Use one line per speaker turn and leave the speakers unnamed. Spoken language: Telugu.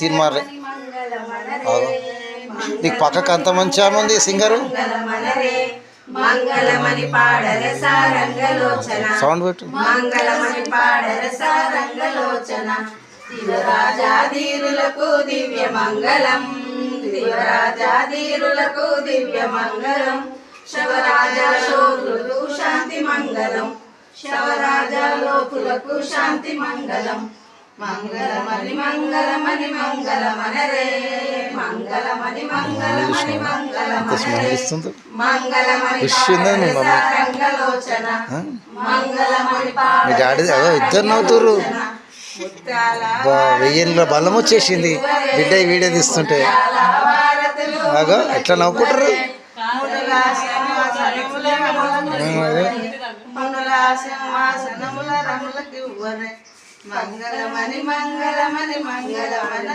తీర్మారే నీకు పక్కకు అంత మంచి ఆమె ఉంది సింగరు.
మంగళమణి పాడరే సారంగలోచన
సౌండ్ పెట్టు.
మంగళమణి పాడరే సారంగలోచన దివరాజాధీరులకు దివ్య మంగళం దివరాజాధీరులకు దివ్య మంగళం శవరాజా శోధులకు శాంతి మంగళం శవరాజా లోకులకు శాంతి మంగళం మంగళమణి మంగళమణి మంగళమనరే మంగళమణి మంగళమణి మంగళమనరే మంగళమణి సారంగలోచన మంగళమణి
మీ డాడీ అదో ఇద్దరు నవ్వుతురు. వెయ్యిలో బలం వచ్చేసింది బిడ్డ వీడియో తీస్తుంటే. అగో ఎట్లా నవ్వుకుంటారు.
మంగళమణి మంగళమణి మంగళమన